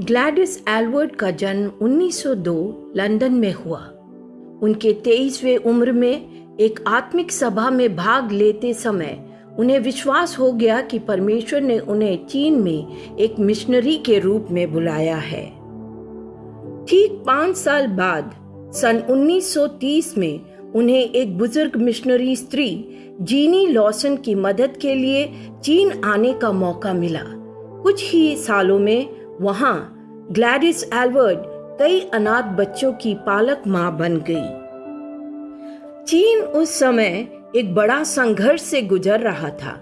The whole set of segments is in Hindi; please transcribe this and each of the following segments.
ग्लैडिस एल्वर्ट का जन्म 1902 लंदन में हुआ। उनके 23वें उम्र में एक आत्मिक सभा में भाग लेते समय उन्हें विश्वास हो गया कि परमेश्वर ने उन्हें चीन में एक मिशनरी के रूप में बुलाया है। ठीक 5 साल बाद सन 1930 में उन्हें एक बुजुर्ग मिशनरी स्त्री जीनी लॉसन की मदद के लिए चीन आने का मौका मिला। कुछ ही सालों में वहां ग्लैडिस एल्वर्ट कई अनाथ बच्चों की पालक मां बन गई। चीन उस समय एक बड़ा संघर्ष से गुजर रहा था।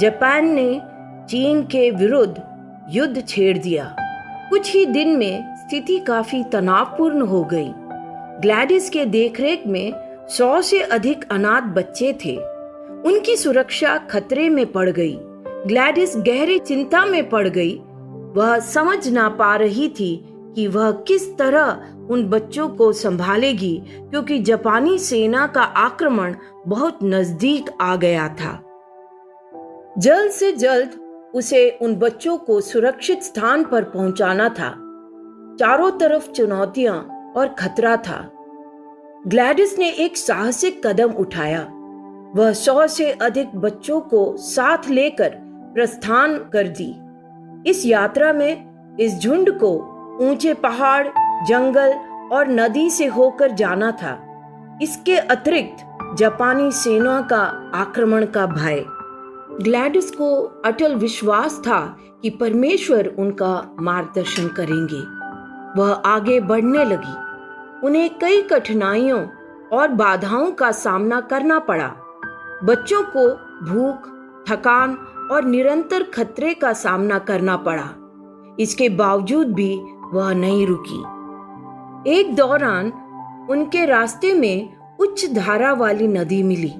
जापान ने चीन के विरुद्ध युद्ध छेड़ दिया। कुछ ही दिन में स्थिति काफी तनावपूर्ण हो गई। ग्लैडिस के देखरेख में 100 से अधिक अनाथ बच्चे थे। उनकी सुरक्षा खतरे में पड़ गई। ग्लैडिस गहरी चिंता में पड़ गई। वह समझ ना पा रही थी कि वह किस तरह उन बच्चों को संभालेगी, क्योंकि जापानी सेना का आक्रमण बहुत नजदीक आ गया था। जल्द से जल्द उसे उन बच्चों को सुरक्षित स्थान पर पहुंचाना था। चारों तरफ चुनौतियां और खतरा था। ग्लैडिस ने एक साहसिक कदम उठाया। वह 100 से अधिक बच्चों को साथ लेकर प्रस्थान कर दी। इस यात्रा में इस झुंड को ऊंचे पहाड़, जंगल और नदी से होकर जाना था। इसके अतिरिक्त जापानी सेना का आक्रमण का भय। ग्लैडिस को अटल विश्वास था कि परमेश्वर उनका मार्गदर्शन करेंगे। वह आगे बढ़ने लगी। उन्हें कई कठिनाइयों और बाधाओं का सामना करना पड़ा। बच्चों को भूख, थकान और निरंतर खतरे का सामना करना पड़ा। इसके बावजूद भी वह नहीं रुकी। एक दौरान उनके रास्ते में उच्च धारा वाली नदी मिली।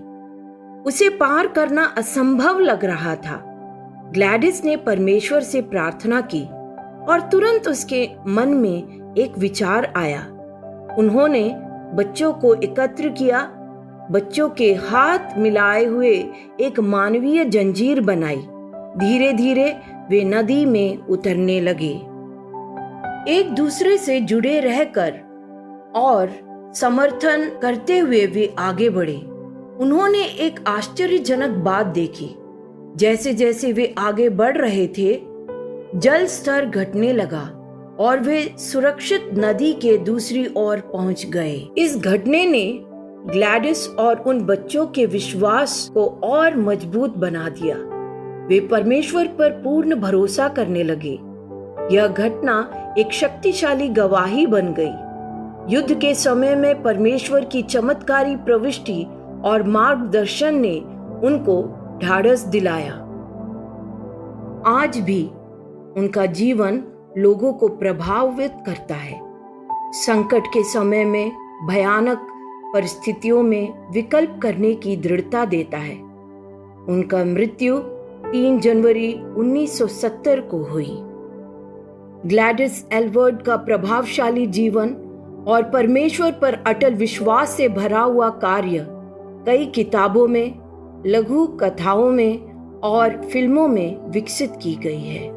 उसे पार करना असंभव लग रहा था। ग्लैडिस ने परमेश्वर से प्रार्थना की और तुरंत उसके मन में एक विचार आया। उन्होंने बच्चों को एकत्र किया। बच्चों के हाथ मिलाए हुए एक मानवीय जंजीर बनाई। धीरे धीरे वे नदी में उतरने लगे। एक दूसरे से जुड़े रहकर और समर्थन करते हुए वे आगे बढ़े। उन्होंने एक आश्चर्यजनक बात देखी। जैसे जैसे वे आगे बढ़ रहे थे, जल स्तर घटने लगा और वे सुरक्षित नदी के दूसरी ओर पहुंच गए। इस घटने ने ग्लैडिस और उन बच्चों के विश्वास को और मजबूत बना दिया। वे परमेश्वर पर पूर्ण भरोसा करने लगे। यह घटना एक शक्तिशाली गवाही बन गई। युद्ध के समय में परमेश्वर की चमत्कारी प्रविष्टि और मार्गदर्शन ने उनको ढाढ़स दिलाया। आज भी उनका जीवन लोगों को प्रभावित करता है। संकट के समय में भयानक परिस्थितियों में विकल्प करने की दृढ़ता देता है। उनका मृत्यु 3 जनवरी 1970 को हुई। ग्लैडिस एल्वर्ट का प्रभावशाली जीवन और परमेश्वर पर अटल विश्वास से भरा हुआ कार्य कई किताबों में, लघु कथाओं में और फिल्मों में विकसित की गई है।